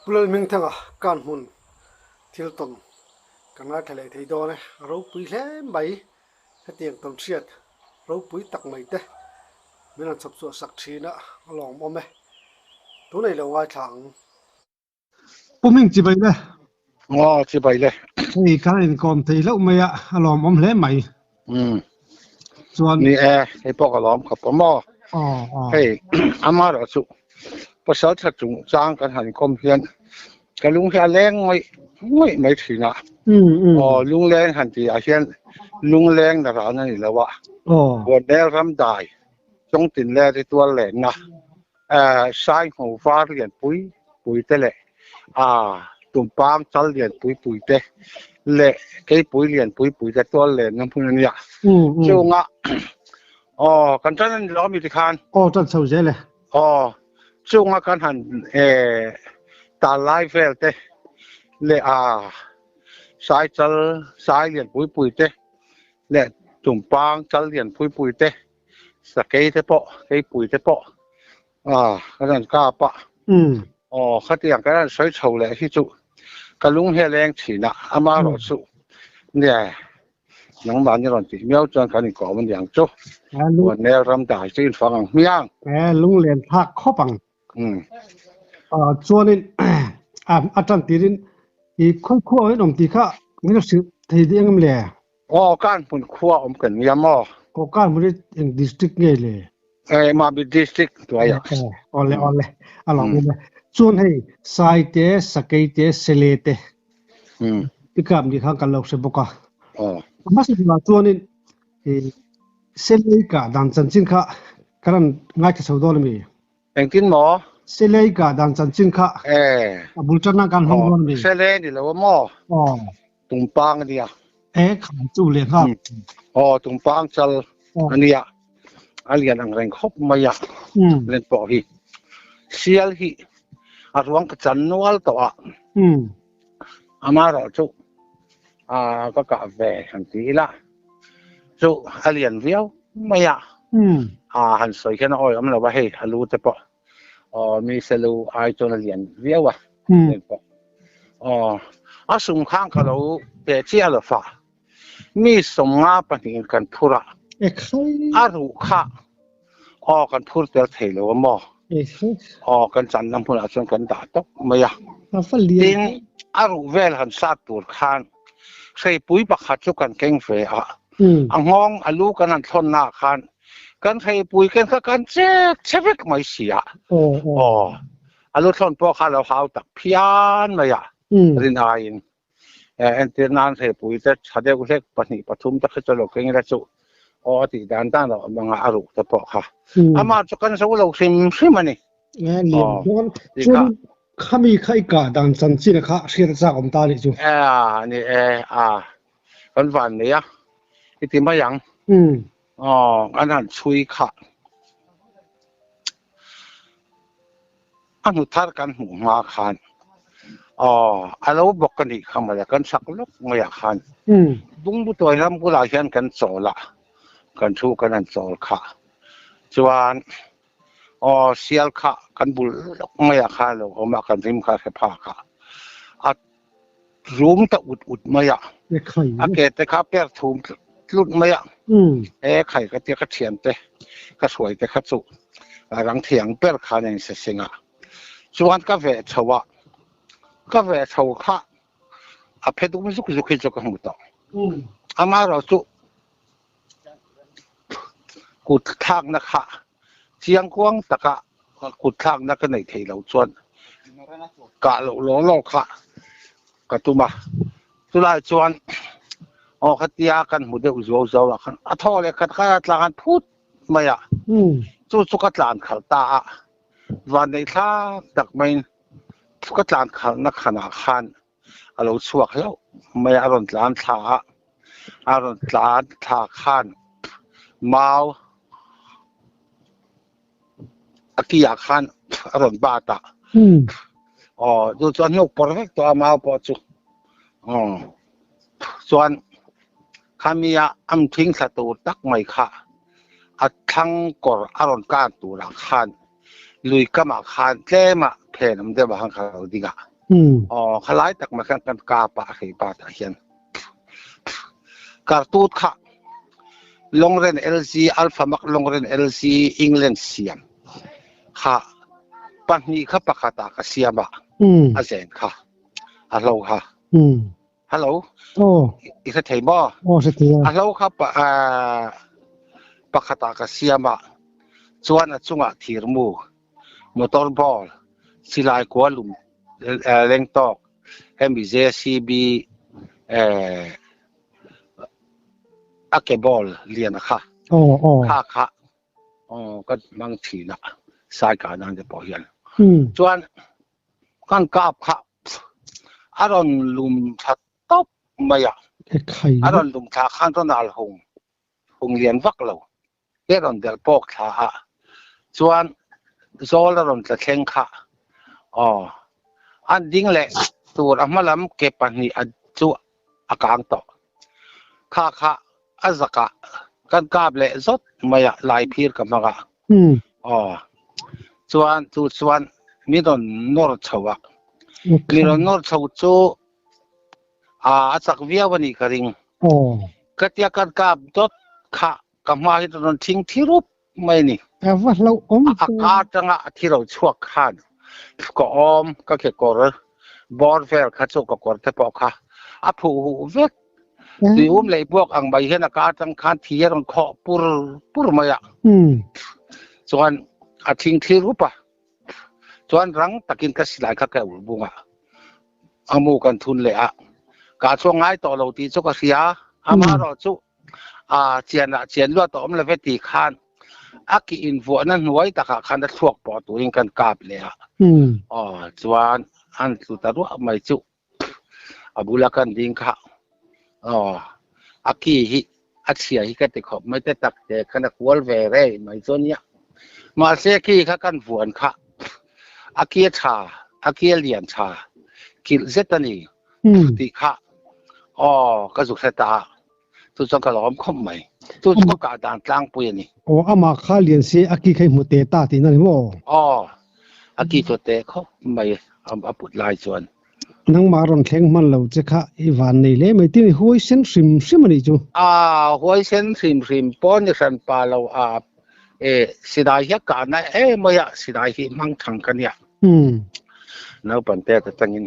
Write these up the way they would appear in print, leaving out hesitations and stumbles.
Pulal ming thanga kan hun thil ton kana thale thei do ne ro pui hle bai hatiang ton thiat ro pui tak mai te mena chap chu sak thina along mo me tu nei lo wa thang puming chi bai le chi bai le ei kan in kon thei lo mai a alom om hle mai chuan ni ei pok alom ka pomo hei amar chu pasal thak chung chang kan han kom hian kalung hia leng ngoi mai thina lung leng han ti a hian lung leng na ra na ni lawa bo del ram dai chong tin le ti tual le na sai ho var lian pui te le tum pang chal lian pui te le ke pui lian pui te tual le nam phun nia chunga kan chan lo mi ti khan chan chau je le chunga kan han ta lai vel te le sai chal sai lian pui te le tum pang chal lian pui te sa ke te po ke pui te po kan ka pa khatiang kan soi chou le hi chu kalung he leng thina ama ro chu ne nang ban ni ron ti miao chuan kan ni ko man yang chu wan ne ram dai chin fang miang lung len thak khopang chuan in atan tirin I khoi oi nom ti kha mi no si thei ding le kan pun khua kan miamo ko kan mu in district nge le ma bi district to ya ole along le chuan hei sai te sakai te sele te tikam ni khang kan lo se boka ma se la chuan in sele ka dan chan chin kha karan ngai ka sodol mi engtin mo sele ka dan chan chin kha abul chana kan hong don mi sele ni lo mo tum pang dia khan chu le ha tum pang chal ania alian ang reng khop maya len po hi sial hi arwang ka chan nual to amaro chu ka ve han ti la chu alian viau maya han soi khen oi am lo ba hei alu te po mi selu ai ton alian viau len po asum khang ka lo te chia lo fa mi songa pa ni kan phura aru kha kan phur tel thei lo mo kan chan nam phun a chon kan da tok maya tin aru vel han sa tur khan sei pui pa kha chu kan keng fe angong alu kan an thon na khan kan sei pui kan kha kan chevek mai sia alu thon po kha lo hau tak phian maya rin ain enternan sei pui te chade ku lek pani pathum ta kha chalo keng ra chu ti dan ta lo mga aru ta po kha ama chu kan so lo sim ani chun khami khai ka dan chan chin kha shir cha om ta ni chu ni kan van ne ya ti ma yang an han chui kha anu thar kan hu ma khan alo bok kan ni khama la kan sak lok ngoya khan bung bu toy ram ku la hian kan chola kan thu kan an chol kha chuan sial kha kan bul lok maya kha lo oma kan rim kha se pha kha room ta ut maya ke te kha per thum lut maya khai ka te ka thiam te ka suai te kha chu rang thiang per kha nen se singa chuan ka ve chawa ka ve chau kha phe du mu zu ku chu ka mu ta ama ro chu kut thak na kha chiang kwang taka kut thak na ka nei thei lo chuan ka lo kha ka tuma tulai chuan khatia kan mu de uzo zo khan athole khat kha tlan phut maya chu ka tlan khal ta van nei tha tak main ka tlan khal na khana khan alo chuak lo maya ron tlan tha khan mau akia khan aron bata du chuan nok perfect to ama po chu chuan khamia am thing sa tu tak mai kha athang kor aron ka tu ra khan lui kama khan tlema เพนมันได้บางครั้งดีกะขลายตักมากันกาปะให้ปาตะเฮียนการตูดค่ะลงเรียน LC อัลฟามักลงเรียน LC อังกฤษเสียมค่ะปันนี้ค่ะปะคาตากเสียมะอาเซนค่ะฮัลโหลค่ะฮัลโหลอีกสักทีบ่สักทีฮัลโหลครับปะคาตากเสียมะส่วนจุงะทีรมูมอเตอร์บอลสิลายกว่าลุมเล่งตอก MBJCB อาเกบอลเรียนนะคะค่ะก็บางทีนะสายการนั้นจะปล่อยยันส่วนการกราบค่ะอารมณ์ลุมทัดตบไม่อะอารมณ์ลุมทักขันต้นอาลหงเรียนวักเราเอรอนเดลปอกท่าส่วนโซลอารมณ์จะแข่งค่ะอันดิ้งแหละตัวอามาลำเก็บปันนี้อันจุอากาศต่อค่ะอาจจะกันกาบเละสดไม่หลายพีร์กับมันส่วนมีตอนนอร์ชาวมีตอนนอร์ชาวจูอาจจะเวียวันนี้ก็ริงก็ที่กันกาบดดค่ะกับมาที่ตอนทิ้งที่รูปไม่นี่ว่าเราอากาศจังที่เราชั่วข้านก็ก็แค่กอร์บอร์เฟลข้าจุกกอร์แต่พอค่ะผู้เวกดิวเลยพวกอังใบเห็นอากาศจังคันที่ยังเคาะปุรมาอ่ะส่วนทิ้งที่รูปส่วนรังตะกินกระสิหลายข้าแก่บุงอามูกันทุนเลยการช่วงง่ายต่อเราตีจุกเสียมารอจุเจียนลวดต่อมเลยเวทีคานกิอินฟัวนั้นไว้ตะขาคันได้ช่วงปอตัวเองกันกาบเลยส่วนอันสุดท้ายไม่จุบุลกันดิ้งค่ะกี้เสียฮิกันติขอบไม่ได้ตักแต่ขนาดวอลเวเร่ไม่ส่วนเนี้ยมาเสียกี้ค่ะกันฝวนค่ะกี้ชากี้เลียนชาคิดเซตันีติค่ะก็สุขตาทุกสังกัดล้อมคมไหมทุกสังกัดต่างกลางปุยนี่อามาข้าเลียนเสียกี้ใครมุเตตาตีนั่นมั้งกี้ตัวเตะเขาไม่ปุดลายส่วนนังมารอนแข่งมันเราจะค่ะอีวันนี้เลยไม่ที่หัวเส้นซิมนี่จูหัวเส้นซิมป้อนยันปาเราสิได้ยักกันนะไม่อยากสิได้ที่มั่งทางกันเนี่ยแล้วปันเตะก็ตั้งยิน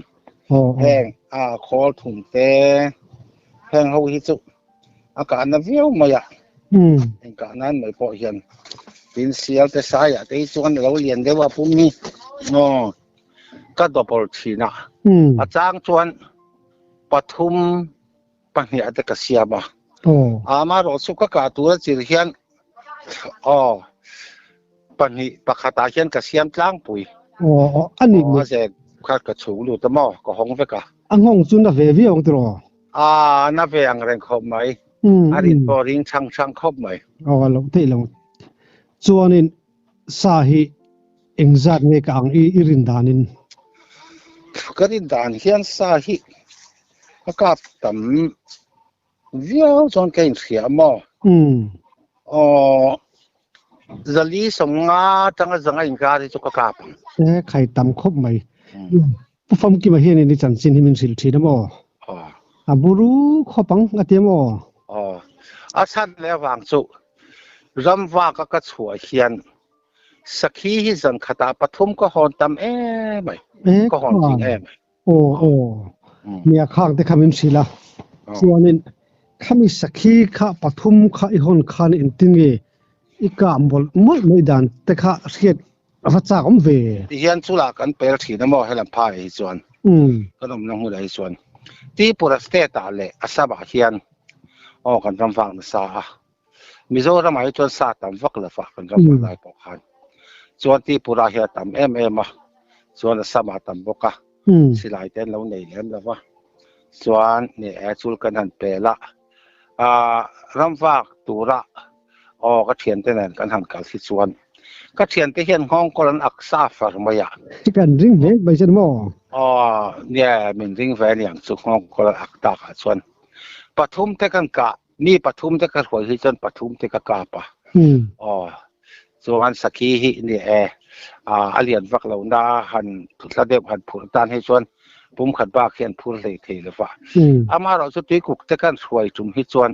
แห้งคอถุงเตะแห้งเขาฮิจุอากาศนั้นวิวไม่อยากอากาศนั้นไม่พอเห็นเป็นเสียแต่สายแต่ส่วนเราเรียนได้ว่าพวกนี้ก็ดับเบิลทีนะอาจารย์ชวนปฐุมปัญญาเด็กเสียบ่มารถสุขกาตัวจิเฮียนปัญญาปะคาตาเฮียนกเสียมกลางปุยอันนี้มันจะขาดกระชูรู้แต่หม้อก็ห้องเวกะห้องจุนน่ะเวียงตัวน่าเวียงแรงครบไหมอันนี้พอริงช่างครบไหมเราที่เราจวนนี้สาเหตุเอ็งจัดเนี่ยกับอีรินดานินก็รินดานเฮียนสาเหตุก็ตั้มเวียวจนเก่งเสียหม้อจะลีส่งงาจังอินกาที่จุกกาบใครตั้มครบไหมผู้ฟังกี่มาเห็นนี่จันสินที่มันสิลทีนะบ่บุรุขบังอาเทียมชันแล้ววางสุรำว่าก็ชัวเขียนสักทีที่สังคตาปฐุมก็หอนตำไหมก็หอนจริงไหมเนี่ยข้างแต่คำมิมศิลาส่วนนี้คำมิสักทีข้าปฐุมข้าอีหอนข้านี่อินทิงอีกาบอลไม่ไม่ดันแต่ข้าเสียดฟัดจากอมเวที่เห็นสุรากันเปิดทีนั่นมอให้ลำพายส่วนก็ต้องนั่งหัวใจส่วนที่ปุระสเตตาเลยอาซาบะเฮียนกันรำฟังสามิโซรำให้จนสาตามฟักเลยฟักกันรำฟังได้ปอกหันส่วนที่ปุระเฮียตามมาส่วนอาซาบะตามบกะสิลายเต้นเราในเลี้ยมแล้ววะส่วนเนี่ยจุลกันหันเปละรำฟังตุระก็เทียนเต้นกันหันกันสิส่วนก็เทียนที่เห็นห้องก็ลันอักษาฟาร์มายะที่กันริงเล็กไปเช่นมั้เนี่ยมันริงแฟนอย่างสุขห้องก็ลันอักตากส่วนปฐุมเทกันกะนี่ปฐุมเทกันหัวที่จนปฐุมเทกันกะปะส่วนสักขีเนี่ย a lian vak lo na han thladep han phur tan he chuan pum khat ba khian phur hlei thei lewa ama ro chu ti kuk te kan hruai tum hi chuan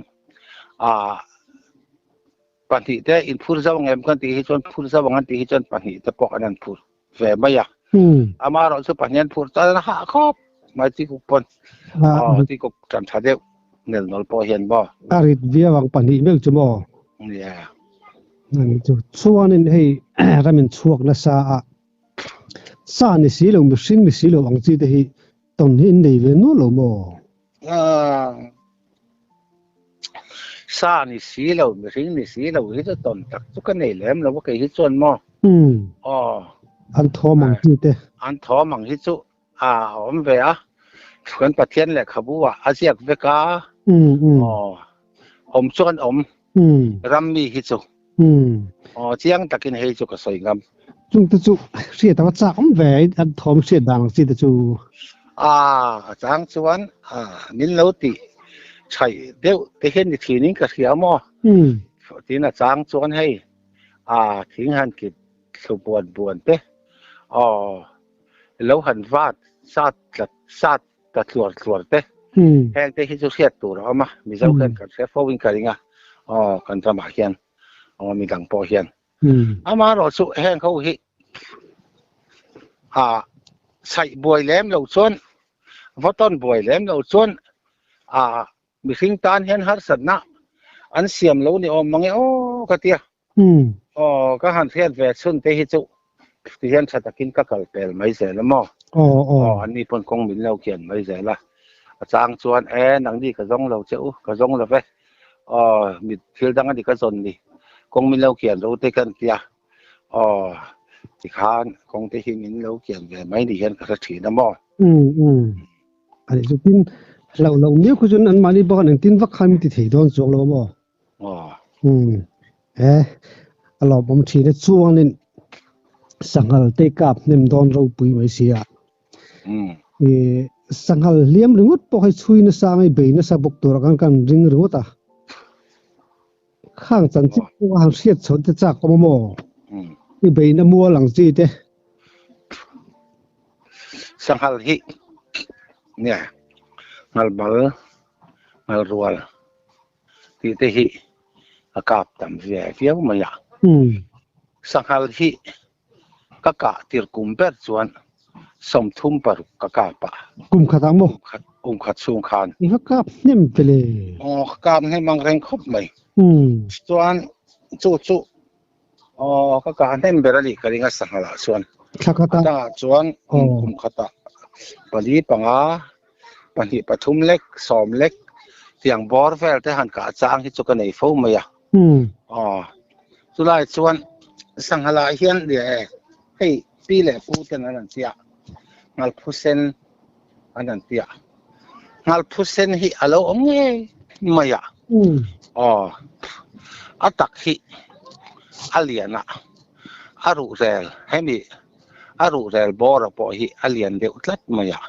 pani te in phur zawng em kan ti hi chuan phur zawng an ti hi chuan pani te pok anan phur ve maya ama ro chu panian phur ta ha khop mai ti kuk pon ti kuk tran thadeu nel nol po hian bo arit via wang pani mel chumo yeahนั่นจูส่วนนี้ให้รามินช่วงนั้นซานี่สิเราไม่สิ่งนี่สิเราอังจีที่ตอนนี้ในเวนุเราโมซานี่สิเราไม่สิ่งนี่สิเราที่จะตอนตักทุกกันในแหลมเราว่าเคยฮิตส่วนโมอันท้อมังจีเตอันท้อมังฮิตจุผมเวียคนประเทศแหละครับว่าอาเซียนเวกาอมส่วนรัมมีฮิตจุเจียงตะกินให้จุกสวยงามจุงตะจุเสียแต่ว่าจากแหวนอันทอมเสียดังสิตะจูจางชวนนินโลติใช่เดี๋ยวไปเห็นทีนี้ก็เสียมอทีน่ะจางชวนให้ทิ้งหันกิดสุบวนเต้แล้วหันวาดซาดตะตรวจเต้แห้งเต้ให้จุเสียตัวเรามามีเจ้าเพื่อนกับเชฟวิ่งกันยังกันจะมาเขียนมีหลังปอเฮียนมารอสุแห้งเขาฮิใส่บวยแหลมเหล่าส่วนว่าต้นบวยแหลมเหล่าส่วนมีสิ่งตานเห็นหัดสัตว์นะอันเสียมเหล่านี่มังเอกะเตียก็หันเทียนแหวกส่วนเตหิจุที่เห็นสัตว์กินก็เกิดเป็นไม่เสียละมั้งอันนี้เพิ่นคงมีเราเขียนไม่เสียละจางส่วนหนังดีกระจงเราเจ้ากระจงเราไปมีเที่ยวดังอันนี้กระจนดีคงมีเราเขียนเราเตกันเตียที่ข้านคงเตหิมินเราเขียนแบบไม่ดีเห็นกระถิ่นนะมั้งอันนี้จุดนี้เราเนี่ยคุณจนอันมาลีบอกหนึ่งทิ้งวัคซีนที่ถี่โดนส่งเรามั้งเราบางทีเนี่ยช่วงนี้สังหารเตกับเนี่ยมันโดนเราปุยไม่เสียสังหารเลี้ยมหรือว่าพอให้ช่วยเนี่ยสร้างให้เบย์เนี่ยสะบกตัวกันริงหรือว่าตาข้างจันทร์ที่ว่าเสียชนจะจากก็มั่วนี่เบย์เนี่ยมัวหลังจีเต้สังหารฮิเนี่ยงัลบาลงัลรัวที่เตฮิอากาศต่ำเสียวมาอย่างสังหารฮิก็กะติรกุมเปิดส่วนสมทุมปรุกกะปะกุมขัดมั้งขัดสูงขานนี่ก็กะนิ่มไปเลยกะให้มังแรงครบไหมส่วนจู่ก็กะนิ่มไปละลิกะลิงสังหารส่วนขัดตาส่วนกุมขัดตาปลีปังปัญหาปฐุมเล็กสอมเล็กเสียงบอร์เฟลที่หันกะจางที่จุกันในฟูมาอ่ะสุดท้ายส่วนสังหารเฮียนเดี๋ยวให้ปีแหล่พูดกันนั่นเสียงัลพุเซนอันนั้นเสียงัลพุเซนฮิอโลองเงมาอ่ะอัตักฮิอัลเลียนะอารูเรลให้มีอารูเรลบอร์ปอฮิอัลเลียนเดือดลัดมาอ่ะ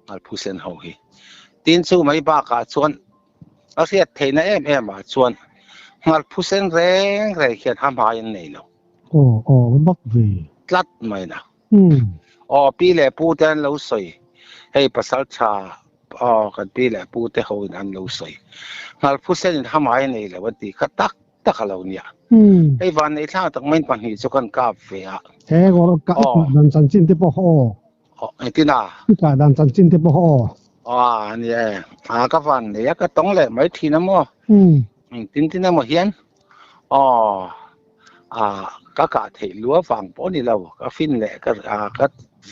งัลพุเซนเฮาฮิตีนสู้ไม่บ้ากาส่วนอาเซียเทนเอ็มส่วนงัลพุเซนแรงเขียนทำหายันนี่เนาะบักวีลัดไม่นะปีแหล่พูดแต่เราสวยให้ภาษาชากันปีแหล่พูดแต่เขาอันเราสวยงัลพุเซนทำหายันนี่แหละวันที่ขัดตักเราเนี่ยให้วันในท่าตั้งไม่ปัญหาจุกันกาแฟก็ดันสันจินที่พ่อไอ้ที่น่ะก็ดันสันจินที่พ่อเนี่ยก็วันเนี่ยก็ต้องแหละไม่ทีน้ำมั้งที่น้ำมันเฮียนก็กะเที่ลัวฟังปนนี่เราก็ฟินแหละก็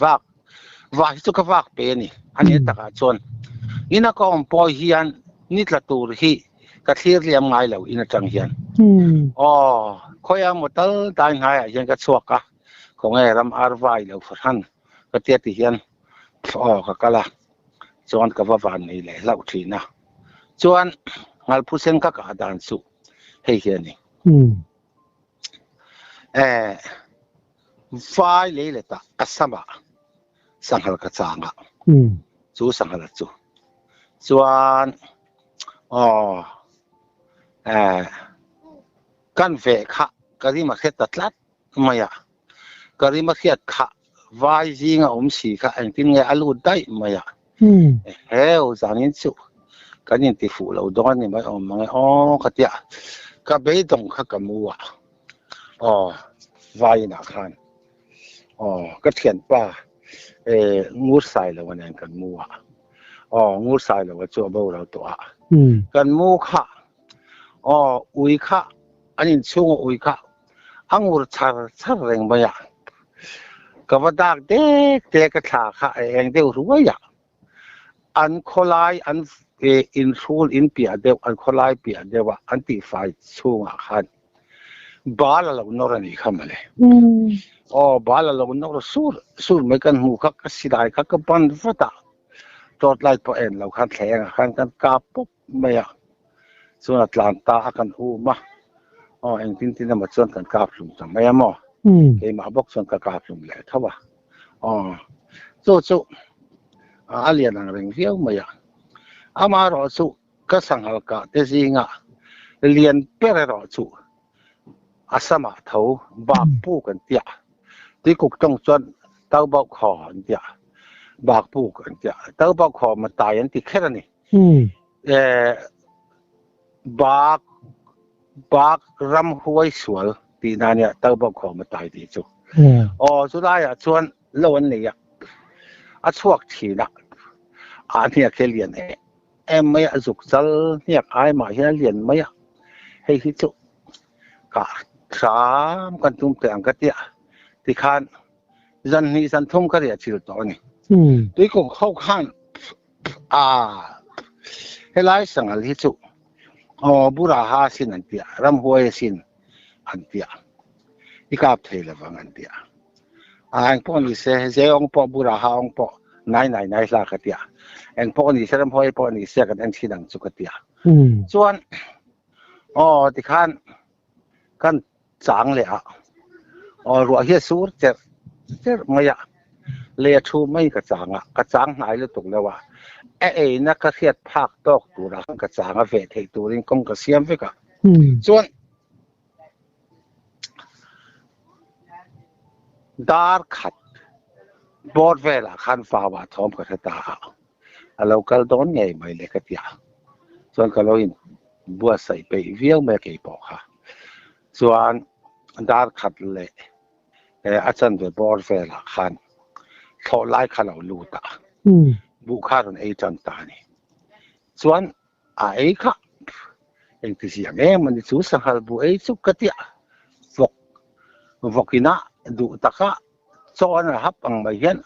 วากที่สุดก็วากเป็นนี่อันนี้ตะการชวนนี่นะก็ปอยเฮียนนี่ละตัวที่ก็เทียบเรียมไงเราอินจังเฮียนคอยหมดตั้งตายไงยังก็สวกะของไอ้รำอารวายเราฝันก็เทียบที่เฮียนก็กะละชวนกับว่าวันนี้แหละเราทีนะชวนงัลผู้เซนก็กะดันสุให้เฮียนนี่ไฟเลยตากษับสังหารกษัตริย์จู่สังหารจู่ส่วนกันเวกะก็ที่มาเฮ็ดตัดลัดมาอ่ะก็ ก็ริมาเขียดขะวายจิงอมสีค่ะอันที่ไงอลูได้มาอ่ะเฮ้ยจานินสุกันยินติฟูเราดอนนี่มาอ๋อมาอ๋อขะเตียก็ไปตรงขะกะมัวอ๋อวายน่ะคันอ๋อก็เขียนป่างูใส่แล้ววันนั้นกันมัวอ๋องูใส่แล้วว่าจัวเบาเราตัวกันมูค่ะอ๋ออุยค่ะอันนี้ช่วงอุยค่ะอังงูชาแรงไปอ่ะก็ว่าดักเด็กเด็กกระถาค่ะเองเดียวรู้ว่าอย่างอันโคลายอันอินซูลอินเปียเดียวอันโคลายเปียเดียวอันติไฟช่วงอ่ะคันบาลเราโนรันอีกคำเลยอ๋อบาลเราโนรสูรไม่กันหูคักสิได้คักก็ปันฟัดตอดไล่ตัวเองเราคันแข็งคันกันกาปุ๊บไม่อ่ะส่วนอัตแลนตากันหูมาอ๋อเองที่นั่นมาส่วนกันกาบลุ่มจังไม่อะมั้งเกี่ยมาบอกส่วนกันกาบลุ่มเลยเท่าว่าอ๋อจู่อาเลียนอะไรเที่ยวไม่อะอามารอจู่ก็สังหารกะแต่สิงะเรียนเปรรอจู่อาสมาเท่าบากปูกันเตียที่กุกจงจนเต้าบอกขอเตียบากปูกันเตียเต้าบอกขอมาตายอันที่แค่นี้บากรำห้วยสวนที่นั่นเนี่ยเต้าบอกขอมาตายดีจู่อ๋อสุดท้ายอ่ะชวนเล่าวันนี้อ่ะช่วงที่น่ะอันนี้แค่เรียนไม่จุกจัลเนี่ยไอ้มาเห็นเรียนไม่ให้ที่จู่ก็สามกันตุ้มเตียงกันเตียที่ขันจันนี่จันทุ่มก็เรียกชิลตัวนี้ด้วยกงเข้าขันให้ไล่สังอะไรจู่อ๋อบุราฮาสินอันเตียรำหัวสินอันเตียอีกาบเทเลฟังอันเตียอันพวกนี้เจ้าองค์ปอบุราฮาองค์ปอนายลากเตียอันพวกนี้เสรำหัวพวกนี้เสียกันอันที่ดังสุกเตียส่วนอ๋อที่ขันกันจางเลยอ่ะอ๋อรัวเฮียสูรเจ็บไม่อะเลี้ยชูไม่กระจางอ่ะกระจางหายแล้วตกแล้วว่านักเขียดภาคตอกตัวละกระจางอ่ะเวทตัวนี้กงกระเสียมไปกะส่วนดาร์ขัดบอดเวลาขันฟ้าว่าทอมกระตาเราก็โดนไงไม่เล็กเดียส่วนก็เราเห็นบัวใส่ไปเวี่ยวไม่เกี่ยบอกค่ะส่วนดาร์ขัดเลยอาจารย์เวบอร์เวลาขันทอไล่ขันเราลูตาบุคคลไอ้จันตานี่ส่วนไอ้ค่ะเองที่เสียงมันสู้สังหารบุไอ้สุกเตียวกินะดูตะกะโซนหับอังไม่เห็น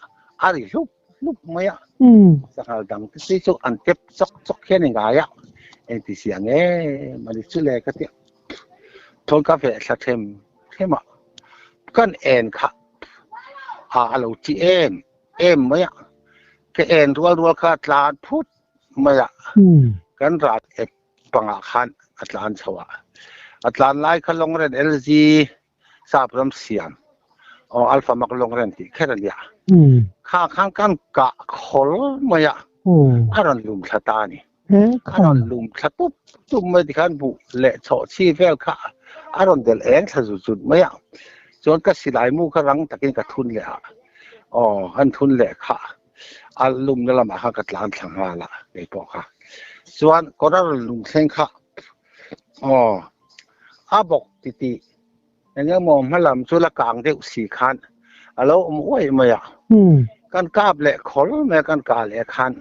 อะไรลุกไม่อะสังหารดังที่สุอันเจ็บซอกแค่ไหนกันอะเองที่เสียงมันสู้เลยก็เตียทนกาแฟสักเทมกันเอ็นค่ะเราที่เอ็มไม่อะแค่เอ็นรัวค่ะลานพุทธไม่อะกันรัดปังอาคารอัตลานชวะอัตลานไล่ขลงเรนLGซาบรำเสียมอัลฟามักลงเรนที่แค่นั้นเนี่ยข้างกันกะขลไม่อะอันนั้นลุมชะตานี่อันนั้นลุมชะปุ๊บจุ่มไม่ที่ขันบุเละโฉชีเฟลค่ะอันนั้นเดลเองสุดไม่อะจนก็สิหลายมู่กำลังตะกินกระทุนเลยอันทุนเลยค่ะอันลุมนั่นละมาค่ะกัดล้านสังหารละไอ้พวกค่ะส่วนก็ได้ลุมเส้นค่ะบอกติอย่างเงี้ยมองมาลำสุรกลางเด็กสี่คันแล้วโอ้ยไม่อะกันกาบเละขอแล้วแม่กันกาเละคัน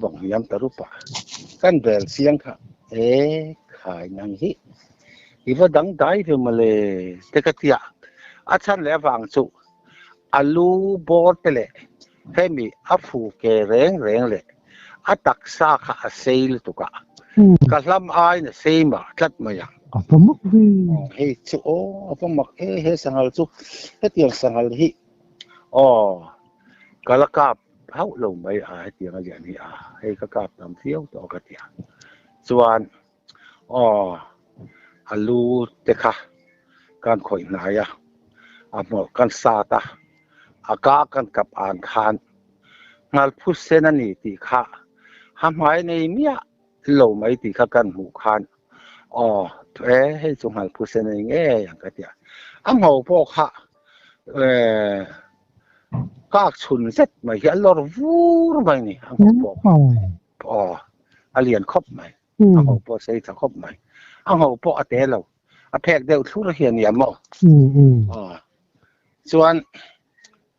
บอกย้ำตรุปะกันเบลเสียงค่ะขายนังฮิอีว่าดังได้ถึงมาเลยแต่ก็เตียอาจารย์แล้วฟังสุอาลูบอดเลยให้มีอาฟูเกเร่งเลยอาตักซาค่ะเซลตุกะกัลลัมไอเนี่ยเซมาทัดมาอย่างผมมักเฮ้ยสุผมมักเฮ้สังหารสุเฮ้เตียงสังหารฮิกัลกาบเขาลงไปเตียงอะไรนี่เฮ้กาบทำเที่ยวต่อกเตียส่วนอาลูเตค่ะการข่อยนายหมดกันซาตาอากากันกับอ่านคานงานพุทธเสนานีตีค่ะทำไมในเมียโลไม่ตีค่ะกันหูคานให้สงหารพุทธเสนานีอย่างกันเดียหัวพวกค่ะ các chun set mà hiện lor vu mày nè anh hậu bỏ liền khóc mày anh hậu bỏ xây thằng khóc mày anh hậu bỏ té lâu phèn đều thu được hiện niệm mò chuan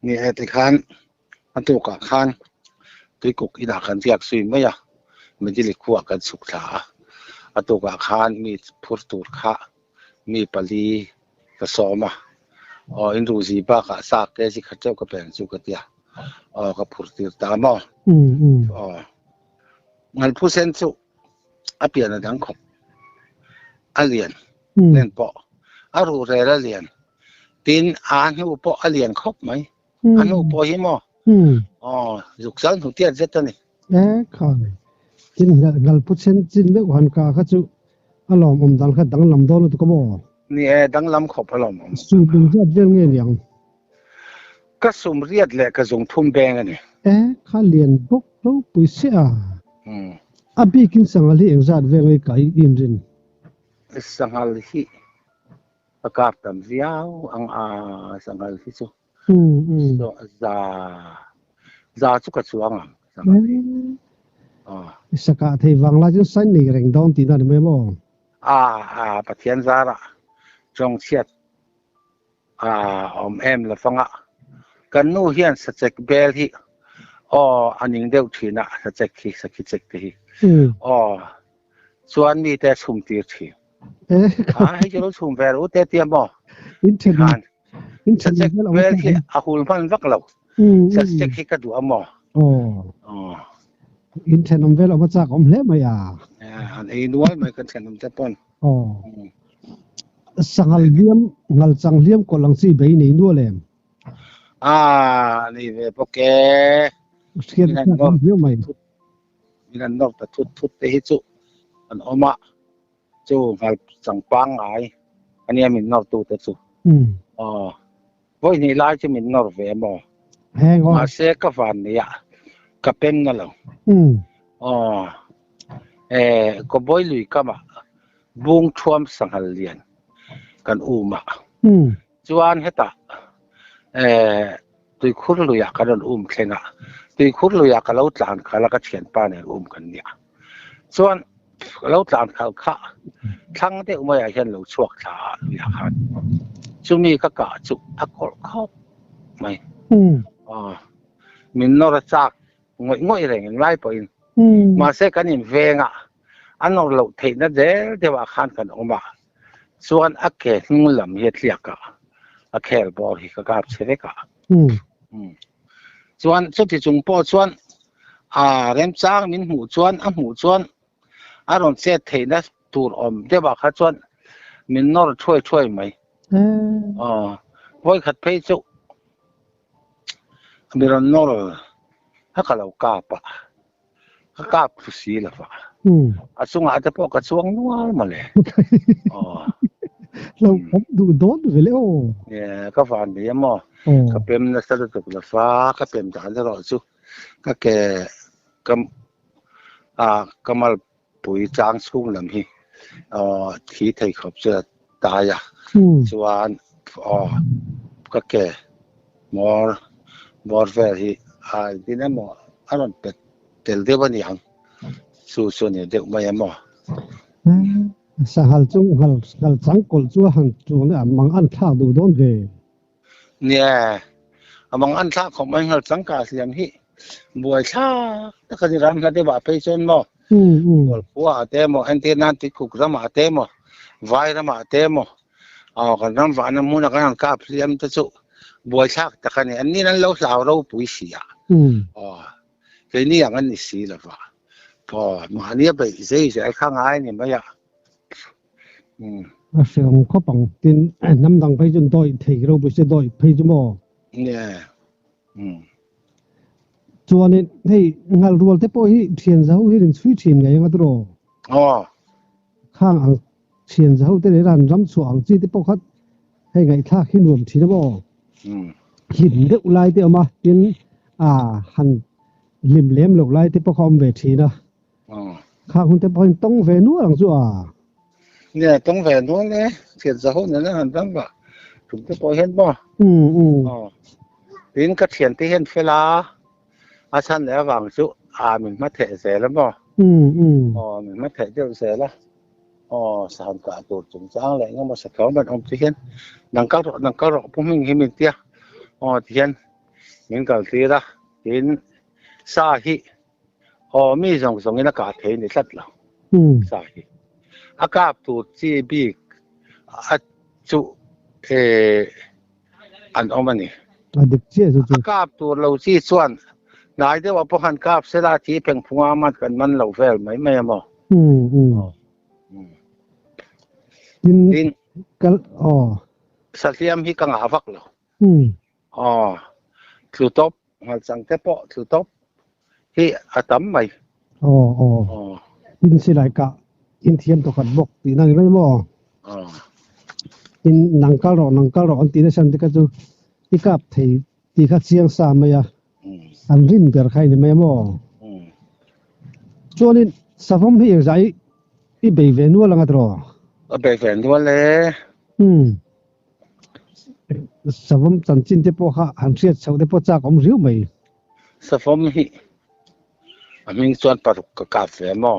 nè thì khan anh tụ cả khan tôi cục đi đặt khan tiệc suy mấy à mình chỉ lịch qua cái sục thả anh tụ cả khan mi phút tụt khá mi pali cái xóm mà in ru gì ba cả sạc cái gì khát châu cái bèn chú cái tia cái phút tụt ta mò ngàn phút sen chú biển là đang khóc liền nên bỏ ru rồi là liền tin anh hữu bỏ liền khóc mấy anh hữu bỏ hiếm mò dục sáng thủ tiên rất này khơi tin ngàn phút sen tin biết hoàn cả các chú lom đang khát đang làm đó là có bỏ nè đang làm khóc lom sum bung rất dễ nghe liền các sum riết lệ các dùng thun bèn này khá liền bốc đâu bùi xe abi kinh sang ali em zat về ngay cái in rin sang ali agap tam viau ang sang ali chu so za chu ka chuang saka thei wang la chu san ni reng dong ti na me mo pathian za ra trong chiat om em la fanga kan nu hian sa chek bel hi aning deuh thina sa chek hi sa ki chek te hi chuan mi te chhum tir thi hei chu chhum ver u te tiam mo in chek bel hi a hul man vak lo sa chek hi ka du amo in thenom vel oma chak om hle mai an ei nuai mai kan thenom te pon sangal liam ngal chang liam ko lang si bei nei nu lem ni ve poke skien kan liam mai minan nok ta thut te hi chu an oma chu ngal chang pang ai ania min nor tu te chu voi ni lai chu min nor ve mo ma se ka van ni ya ka pen na lo ko boy lui kama bung thuam sanghal lian kan uma chuan heta tui khur lu ya kan thlenga tui khur lu ya ka lo tlan khala ka thian pa ne kan nia chuan lo tlan khal kha thang te umai a hian lo chuak tha lu ya khan chumi ka chu a kol khop mai min nor chak ngoi reng lai poin ma se kan in venga anor lo theina de dewa khan kan oma chuan a ke nglam hi thliaka a khel bor hi ka kap cheveka chuan chuti chung po chuan rem chang min hu chuan a hu chuan aron che theina tur om dewa kha chuan min nor thoi mai voi khat phei chu miron nor hakalo kapa kap si la fa achunga ta po ka chuang nual male lo pom du don vele ka fan de mo ka pem na sa tu la fa ka pem ta la ro chu ka ke kamal pui chang chung lam hi thi thei khop cha ta ya chuan ka ke mor ve hi dinamo aron pet tel de ban yang su ne de mai mo sahal chung hal chang kol chu han chu le mang an thak du don ve nia amang an thak khom mai hal chang ka siam hi buai tha ta kan ram la de ba pe chon mo bol kwa te mo antenna ti khuk rama te mo vai rama te mo kan ram va na mu na kan ka siam ta chu buai thak ta kan an ni nan lo hlaw ro pui sia cái này anh đi xí là vậy, mà này bây giờ sẽ khang ai này bây giờ, xem có bằng tin năm đằng phải chọn đôi thì đâu bây giờ đôi phải chọn mò, cho nên hey ngal ruột thế bôi thiền giáo hay là suy thiền cái gì đó, khang ang thiền giáo thế này là nắm xuống chỉ thế bôi khát hay ngày thà khi nuông thì đó mò, hiện được lại thế mà tin hành lim lem lục lai te pakhom ve thina kha hun te point tong ve nu ang chu ne tong ve nu ne thiet za ho ne han tang ba ถุงจะปล่อยเห็นบ่อ๋อดินกระเทียนที่เห็นเวลาอาชันแล้ววางจุมันมาเถะเสแล้วบ่อ๋อมันมาเถะเจ้าเสแล้วอ๋อสามกะตัวจงจ้างแหละงั้นบ่สักเขามันอมที่เห็นนังก็รอพวกมึงเห็นเตี้ยอ๋อที่เห็นมันก็ตีละดินสาหิอ๋อมีสองนี่นะกะเทนี่สัตว์แล้วสาหิอากาศตัวจีบีอะจุอันอมันนี่ดิกเจ้จุกาบตัวเราจีส่วนนายได้ว่าพวกหันกาบเสลาที่เพ่งพัวมันกันมันเราแฟลไหมไม่บ่ดินก็อ๋อสัตว์เลี้ยงที่กังหาฟักแล้วอ๋อถือตบหันสังเกตปะถือตบที่อาตำไหมอ๋อดินสิหลายกะอินเทียมตกันบกตีนั่นไม่บ่อินนังกะรออันตีนฉันที่ก็จูที่กับที่คัดเสียงสามยาอันรินเปียร์ไข่นี่ไม่บ่จวนนี้สะฟมเฮียใจอีเบเวนัวลังอัตรอเบเวนัวเลยสะฟมสันจินเตปอค่ะหันเสียดเสาเตปอจากอมริวไหมสะฟมฮีมีส่วนปรุกกาแฟมั้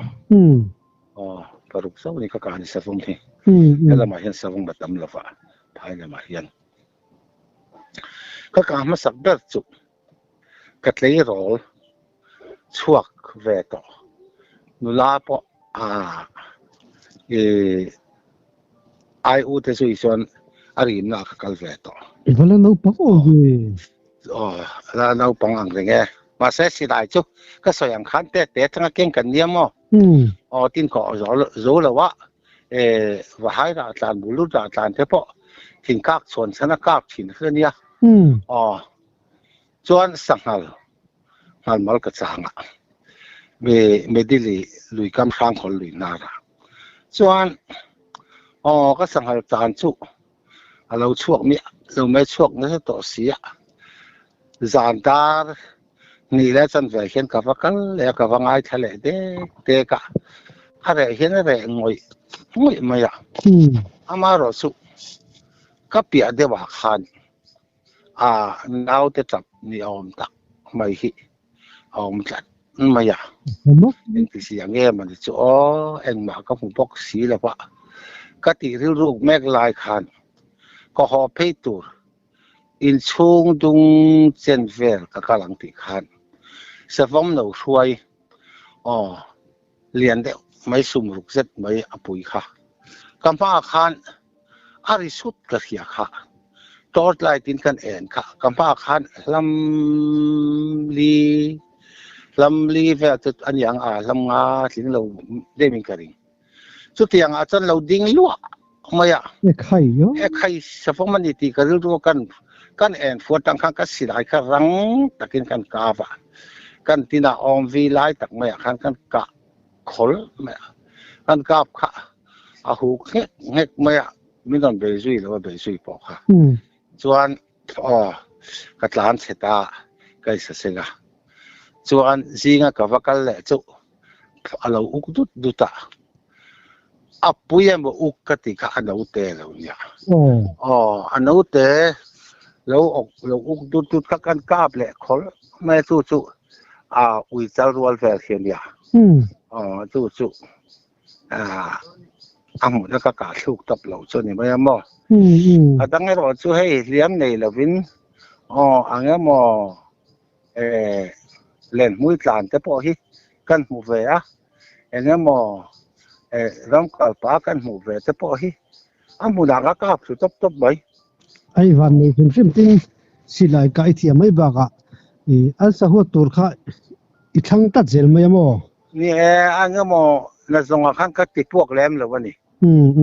อ๋อปรุกเสานี่ก็การสะฟมฮีแล้วมาเห็นสะฟมบัดตำละฟ้าภายในมาเห็นก็การมาสักแบบจุกัดเลยรอช่วงเวทนุลาปะไออุตสุยส่วนอาริมนักกัลเวทวันนั้นเราปังแล้วเราปังอังเงี้ยมาเสียสิได้จุก็สยังขันเตะทั้งเก่งกันเนี่ยมั้งตินก็รู้แล้วว่าว่าให้เราจานบุรุษจานเทปะทิ้งกักส่วนสนกักทิ้งเรื่องนี้จวนสังหารมัลกสังอ่ะไม่ได้ลุยกำสังคนลุยนาระจวนก็สังหารจานจุเราช่วงนี้เราไม่ช่วงนี้ตัวเสียจานดาร์นี่แหละจันทร์เห็นกับว่ากันแล้วกับว่าไงทะเลเด็กอะไรเห็นอะไรงอยไม่อะอามารู้สึกก็เปียเดี๋ยวขันเราจะจับนี่อมตักไม่หิอมจัดไม่อะเอ็งที่เสียงเงี้ยมันจะเอ็งมาก็หูปกสีแล้ววะก็ตีริ้วลูกแม่ลายขันก็หอบเพตูอินช่วงดุงเจนเวลก็กำลังตีขันสฟอมหนูช่วยเรียนเด็กไม่สุ่มรุกเซ็ตไม่อปุยค่ะกำฟ้าขันอาริสุดกระเทียค่ะตอดไล่ตินกันเองค่ะกำฟ้าขันลำลีเวลจุดอันยังลำงาถึงเราได้มีกันสุดที่ยังอาจารย์เราดิ้งลัวไม่อะไข่เยอะไข่สฟอมมันตีกันรู้กันเองฝนตั้งข้างก็สิได้ก็รังตะกินกันกาบกันที่น่าอมวีไลตักไม่อะกันกะขลไม่อะกันกาบค่ะหูเงี้ยไม่อะไม่ต้องไปซุยหรือว่าไปซุยปอกค่ะส่วนกัดล้านเสตาก็จะเสียส่วนจริงกับว่ากันแหละจุเราอุกดุตาปุยมันอุกกติกาอันอุเตะแล้วเนี่ยอันอุเตะเราอุกดุกันกาบแหละขลไม่สู้อุยจารวลเวลเขียนเนี่ยสู้หมดแล้วก็การลูกตับเหล่าส่วนนี้ไม่ยังบ่ตั้งให้เราช่วยให้เลี้ยงในละวินอันนี้มเล่นมุ้ยจานแต่พอที่กันหูเวะอันนี้รำกับปากันหูเวะแต่พอที่หมูนักก็สุดตับไปไอ้วันนี้เป็นฟิล์มที่สิไลกายที่ไม่บ้าอันสะหัวตัวข้าอีทั้งตัดเซลไม่ยังบ่นี่อันนี้น่าสงสารก็ติดพวกแหลมเลยวันนี้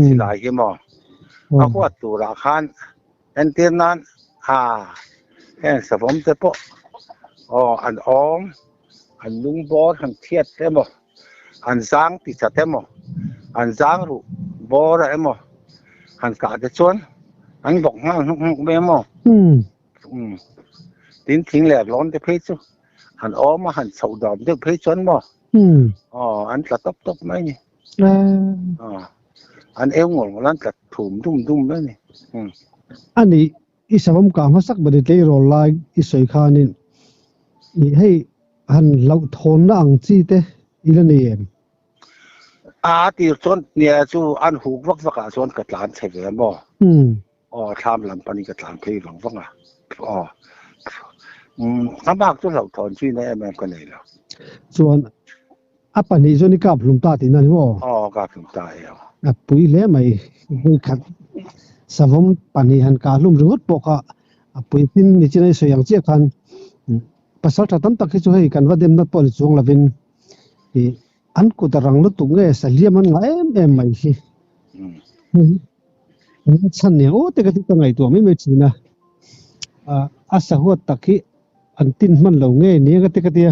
สิหลายกี่มอเอาขวดตัวราคาอันเตียนนั้นแห่งสะพมเตปะอันอ้อมอันลุงบอสอันเทียดเต็มอันจางติดจัดเต็มอันจางรูบอสเต็มอันกาดชวนอันบอกง่ายไม่มอทิ้งแหลกร้อนจะเพชรอันอ้อมมาหันเสาดอมจะเพชรชวนบ่อันกระตบไหมนี่ อันเอวงงแล้วกระถุ่มดุ่มแล้วนี่ อันนี้อีสมกามาสักบริเตโรลายอีสอยคานินอีให้หันเราทนนะอังจีเตอีละเนียนตีส่วนเนี่ยจูอันหูวักวักส่วนกระหลานใช่ไหมบ่ทำลำปนิกระหลานเพลงหลงฟังลำบากจนเราถอนชื่อในแม่กันเลยแล้วส่วนอัปปนิจนี่กับลุงตาตินั่นบ่กับลุงตาปุยแล้วไม่ขัดสวมปันนี้หันกาลุ่มรุดปกะปุยพินนี่จะได้สยังเจียกันภาษาตันตักที่ช่วยกันว่าเดมนัดปอลิจงละวินอันกูตรังลุตุงเงสเลียมันไงไม่ใช่ฉันเนี่ยโอ้แต่ก็ที่ตั้งไงตัวไม่จริงนะอาสาหัวตะกี้อันตินมันเหล่าเงี้ยนี่ก็ที่ก็ที่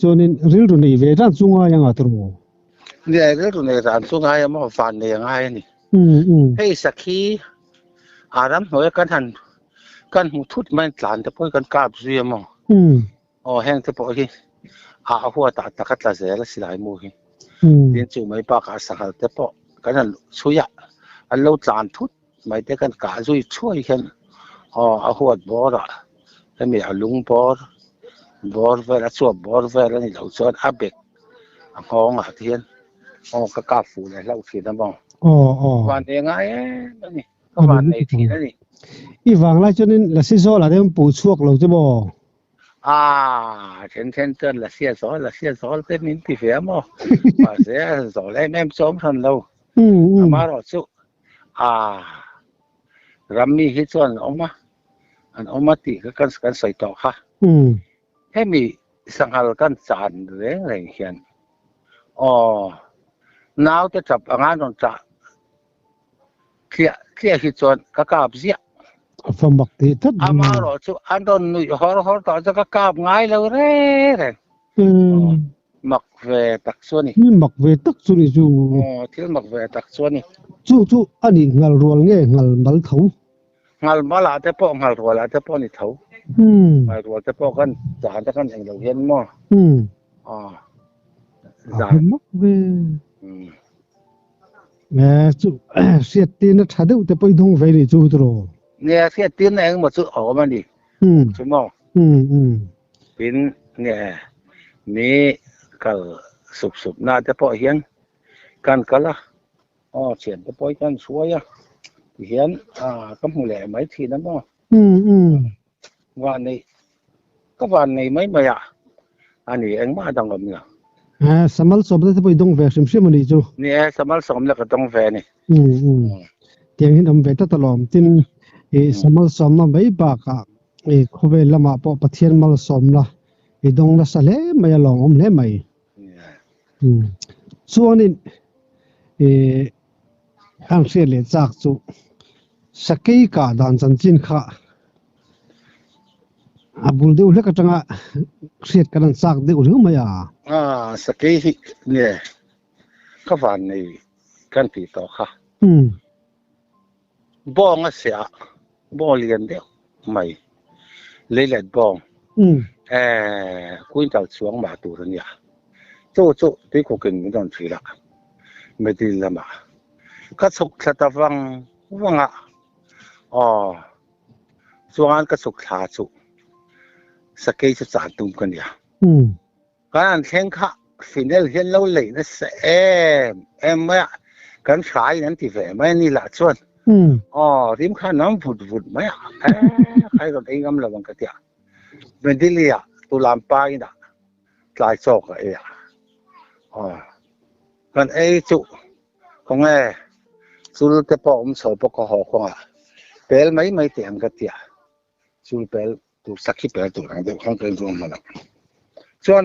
จนริลดูนี่เวรานซุงอายังอัตโรเนี่ยริลดูนี่รานซุงอายังมาฟันเนี่ยง่ายนี่ให้สักทีอารมณ์หน่วยกันหูทุดมันหลานแต่พอกันกราบเสียมั้งแห้งแต่พอที่หัวตากัดละเสียละสิหลายมือเรียนจู่ไม่ปากอาศัยแต่พอกันช่วยอันเราหลานทุดไม่ได้กันกาช่วยกันหัวบอระแล้วมีลุงบอร์เวลาสวบบอร์เวลานี่เราสอนอาเบกห้องเทียนก็กาฟูเลยเราทีนะบ้างวันยังไงนี่ก็วันในทีนั่นนี่อีวังไรจนนี่ละสิโซละเดี๋ยวปูชวกเราจะบอกเช่นเตือนละเสียสอนเป็นนินที่เฟียมั้งเสียสอนแล้วแม่ซ้อมทันเรามาหรอสุรัมมี่ฮิตส่วนออกมาตีกันใส่ต่อค่ะให้มีสังหารกันจานเรื่องอะไรเขียนน้าวจะจับงานนนจะเคลียฮิตส่วนก็กาบเสียฟังบักตีทัดมาหรอสุอันโดนนุ่ยฮอร์ต่อจะก็กาบง่ายเลยมักเวตักส่วนนี่มักเวตักส่วนนี่จูที่มักเวตักส่วนนี่จูอันนี้งัลรัวเงี้ยงัลมัลเท้างัลมาละแต่พองัลรัวละแต่พอนี่เท้างัลรัวแต่พอกันจานแต่กันอย่างเราเห็นมั้งจานมักเวจูเสียตีนทัดแต่ไปดงไฟนี่จูตรอเนี่ยเสียตีนเองหมดสุดออกมาดิใช่มั้งเป็นเนี่ยมีก็สุบๆน่าจะพอเห็นกันก็ละเสียนจะปล่อยกันสวยเห็นก็หมู่แหล่ไม่ทีนั้นบ่วันนี้ไม่อันนี้เองมาดังกับเนี่ยสมัลสมได้จะไปดงแวกชิมมันดีจูเนี่ยสมัลสมแล้วก็ดงแวนี่เตียงหินแวตลอดตินสมัลสมน่ะไม่บากโคเวลมาปอปะเทียนมัลสมละดงละสะเลไม่ลองเลไม่ส่วนนี้อังเสียเลยจากจูสกีกาดันจันจินค่ะบุลเดียวเล็กจังเสียกันจากเดียวหรือไม่สกีเนี่ยก็ฝันในกันปีต่อค่ะบ้องเสียบ้องเรียนเดียวไม่เลยเล็ดบ้องคุยจากช่วงมาตัวนี้จู่ที่กูกินไม่ต้องซื้อละไม่ดีละมาก็สุกสัตว์ฟังช่วงนั้นก็สุกขาสุกสกีจะสานตุ้มกันเนี่ยการแข่งขันฟินาลเห็นเราเลยนะไม่การขายนั้นที่แฝงไม่นี่ละส่วนทีมข้าน้ำฟุดไม่ใครก็เองกำลังกันเดียเป็นที่เลียตุลามปายนะลายโซกกันจุของสุลเตปอมสอบก็หอของเปลไม่เตียงกันเดียสุลเปลตัวสักที่เปลตัวนั้นเดี๋ยวข้างเกินรวมมาแล้วส่วน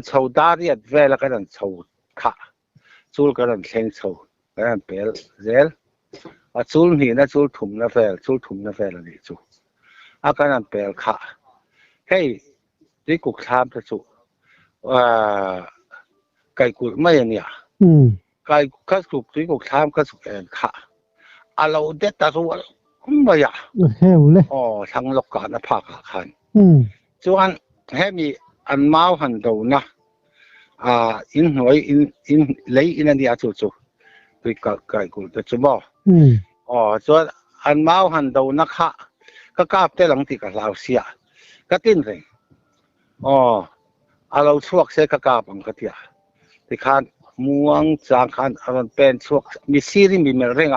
ชาวดารีเวลากันชาวข้าสุลกันเชงชาวกันเปลเซลสุลนี่นะสุลทุ่มนะเฟลนี่จูกันเปลข้าเฮ้ยที่กูถามจะจูไก่กูไม่เนี่ยไก่ก็สุกที่กูถามก็สุกข้าเราเด็ดตาตัวไม่เฮ้ยเลยทั้งโลกการภาคขันส่วนให้มีอันมาหันดูนะอินหวยอินเลยอินนี่อาจุคือไก่กูจะจะบอก ส่วนอันเมาหันดาวนะคะก็กาบแต่หลังติกะลาวเสียก็ตินเลยเราชวกเสกกาบังกะเตียที่คันม่วงจางคันอันเป็นชวกมีซีรีมีเมเรง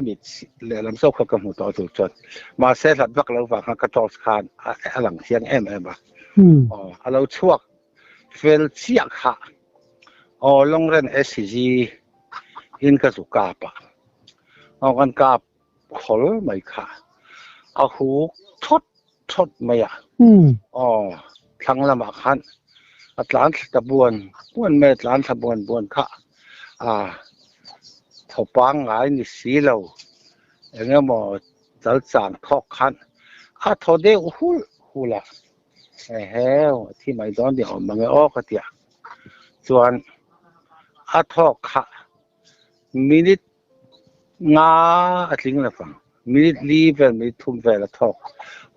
มิเลลำโซกกับหมูต่อจุดจดมาเสร็จบักเราฟังกระจอกคันหลังเสียงบ่เราชวกเฟลเชียค่ะลงเรียน SCG อินกะสุกาปะกันกาบขอไม่ค่ะหูทดไม่ทั้งละมาคันอัตลานตะบวนเมตลานตะบวนค่ะทปังไงนี่สีเราอย่างเงี้ยมอจัลจางทอกคันทอเดหูละที่ไม่โดนเดี๋ยวมันก็ออกกันเดียส่วนทอกค่ะมินิงาสิ่งละฟังมินิลีเวลมินิทุ่มเวลทอก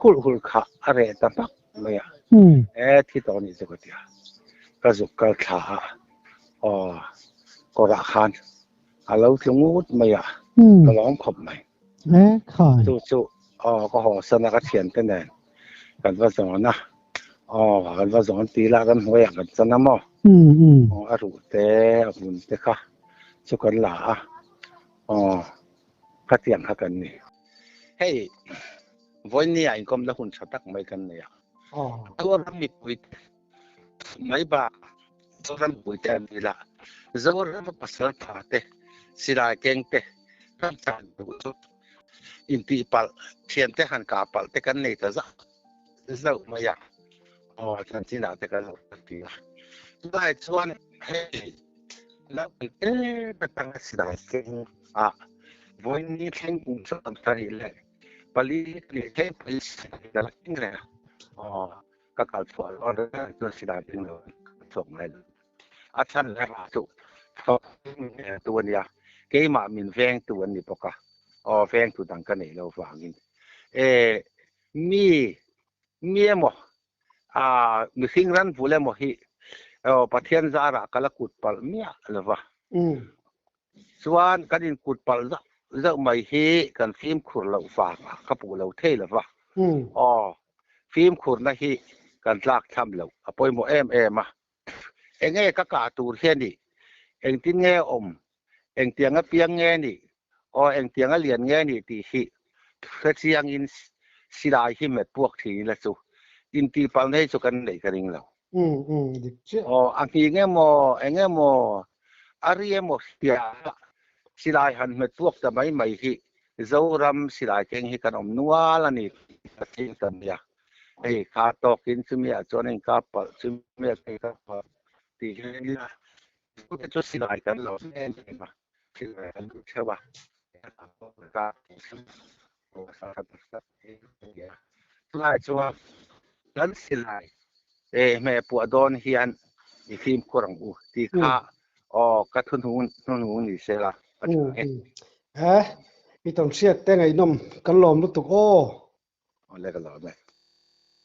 หุลค่ะอะไรต่างๆไม่ที่ตอนนี้จะก็เดียก็สุกก็ขาก็ราคาเราถึงงูไม่ก็ร้องขบไหมค่ะจู่ก็หอสนากเทียนกันแน่กันว่าสอนนะกันว่าสอนตีละกันหัวกันสนามอรุเตะบุญเตะค่ะสุกันหลาพัดเตียงกันนี่เฮ้ยวันนี้ไอ้กรมละหุ่นชตักไม่กันเนี่ยตัวรำมีปุ๋ยไม่บ้าตัวรำปุ๋ยเต็มที่ละตัวรำภาษาไทยสิลาเก่งเตะรำจันทร์อินทีปัลเชียนเตะหันกาปัลเตะกันนี่แต่จะไม่อยากฉันที่น่าเตะกันทีละได้ส่วนเฮ้ยแล้วเป็นตั้งสิลาเก่งวันนี้เข่งกุ้งชอบทำอะไรปลีเข่งปลีแต่ละทีเนี่ยก็การสอนอะไรตัวสิลาเก่งเลยส่งให้อาจารย์แล้วถูกตัวนี้เกี่ยมามินแฟงตัวนี้ปะกะแฟงตัวต่างกันนี่เราฟังกินมีหมอมีสิ่งนั้นพูดเลยหมอฮีประเทศจาระก็ละกุดปัลมีอะไรวะส่วนกันดินกุดปัลจะไม่ฮีกันฟิล์มขุดเราฟังก็ปูเราเท่เลยวะฟิล์มขุดนะฮีกันลากทำเราปอยหมอมาเองก็กาตูเทียนดิเองทิ้งเงี้ยเองเตียงก็เปียงเงี้ยนี่เองเตียงก็เหรียญเงี้ยนี่ตีฮีเสียงอินสิลาฮิเมตพวกทีละสุอินตีปัลให้สุกันได้กันเองเราอันที่เงี้ยโมเองเงี้ยโมอารีเอโมเสียสิลาหันเมตพวกจะไม่ฮีเจ้ารำสิลาเก่งให้กันนัวละนี่จริงตันยาขาตอกินซึมีอาจวนเองกับปัลซึมีอาเก่งกับปัลตีเงี้ยก็จะสิลากันเราเองมาสิลากันใช่ป่ะก็ลายชัวนั้นสิลายแม่ปวดโดนเฮียนอีฟิล์มกรังอูที่ข้ากระทุนหูนี่เสียละอีต้องเชียดแต่ไงนมกันลมลุกตุกอะไรกันหรอแม่